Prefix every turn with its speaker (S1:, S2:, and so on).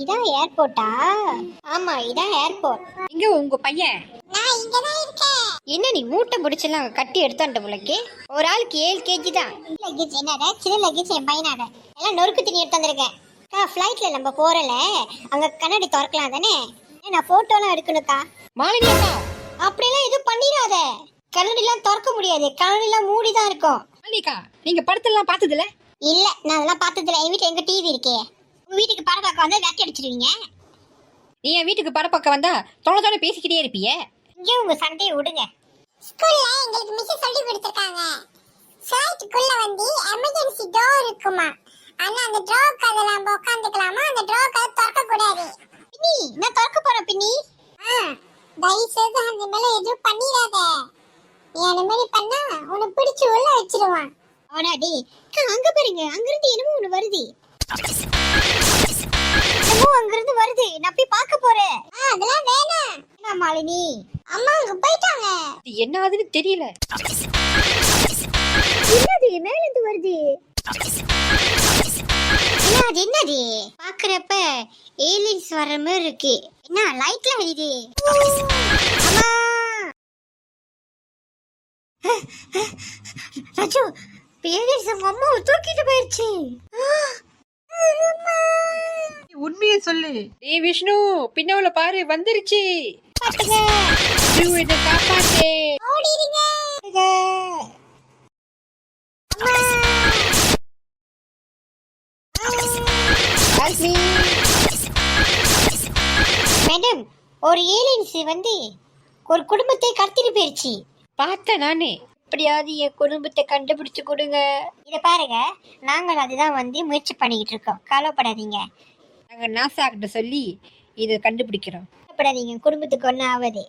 S1: இதான் ஏர்போர்ட்டா? ஆமா, இதான் ஏர்போர்ட்.
S2: இங்க உங்க பையன்?
S1: நான் இங்க தான் இருக்கேன். என்ன நீ மூட்டை பிடிச்சலாம் கட்டி எடுத்தாண்ட புலக்கு? ஒரு ஆளுக்கு 7 kg தான். லக்கேஜ் என்னடா? சின்ன லக்கேஜ் என் பையனாட. எல்லாம் நொறுக்கு தண்ணி எடுத்து வந்திருக்கேன். ஃப்ளைட்ல நம்ம போறல, அங்க கண்ணாடி திறக்கலாம் தானே? நான் போட்டோலாம் எடுக்கணுக்கா.
S2: மாலினி அக்கா,
S1: அப்படிலாம் எதுவும் பண்ணிடாத. கண்ணாடிலாம் திறக்க முடியாது, கண்ணாடிலாம் மூடி தான் இருக்கும்.
S2: மாலினி அக்கா, நீங்க படத்தெல்லாம் பார்த்ததில்ல?
S1: இல்ல, நான் அதெல்லாம் பார்த்ததில்ல. என் வீட்டுல எங்க டிவி இருக்கே. உங்க வீட்டுக்கு படம் பார்க்க வந்தா வேட்டி அடிச்சிருவீங்க.
S2: நீ என் வீட்டுக்கு படம் பார்க்க வந்தா தொலை தொலை பேசிக்கிட்டே இருப்பியே.
S1: இங்கே உங்க சண்டையை விடுங்க. ஸ்கூல்ல எங்களுக்கு மிஸ் சொல்லி கொடுத்திருக்காங்க. ஃளைட்டுக்குள்ள வந்து எமர்ஜென்சி டோர் இருக்குமா. ஆனா அந்த டோருக்கு அதுல நம்ம உட்கார்ந்துக்கலாமா, அந்த டோருக்கு திறக்க கூடாது. பின்னி, நான் திறக்க போறேன் பின்னி. தயவு செய்து அந்த மேல எதுவும் பண்ணிடாத. நீ அந்த மாதிரி பண்ணா உன்னை பிடிச்சு உள்ள வச்சிருவான். அவனாடி அங்க பாருங்க, அங்க இருந்து என்னமோ ஒண்ணு வருது. என்னமோ அங்க இருந்து வருது. நான் போய் பார்க்க போறேன். அதெல்லாம் வேணாம். என்ன மாலினி, அம்மா அங்க போயிட்டாங்க.
S2: இது என்ன ஆகுதுன்னு தெரியல.
S1: என்னது மேல இருந்து வருது? என்னது என்னது? பாக்குறப்ப ஏலியன்ஸ் வர்ற மாதிரி இருக்கு. என்ன லைட்ல எரியுது? அம்மா ராஜு, ஏலியன்ஸ் உங்க அம்மாவை தூக்கிட்டு போயிருச்சு.
S2: உண்மையை சொல்லு. ஏய் விஷ்ணு, பின்னால பாரு, வந்துருச்சு.
S1: பாத்துங்க,
S2: இதை காப்பாத்து.
S1: ஓடிடுங்க. மேடம், ஒரு ஏலியன்ஸ் வந்து ஒரு குடும்பத்தை கடத்திட்டு போயிருச்சு.
S2: பார்த்தேன் நானு. எப்படியாவது என் குடும்பத்தை கண்டுபிடிச்சு கொடுங்க.
S1: இத பாருங்க, நாங்கள் அதுதான் வந்து முயற்சி பண்ணிக்கிட்டு இருக்கோம். கவலைப்படாதீங்க.
S2: நாங்க நாசா கிட்ட சொல்லி இதை கண்டுபிடிக்கிறோம்.
S1: கவலைப்படாதீங்க, குடும்பத்துக்கு ஒன்றும் ஆகாது.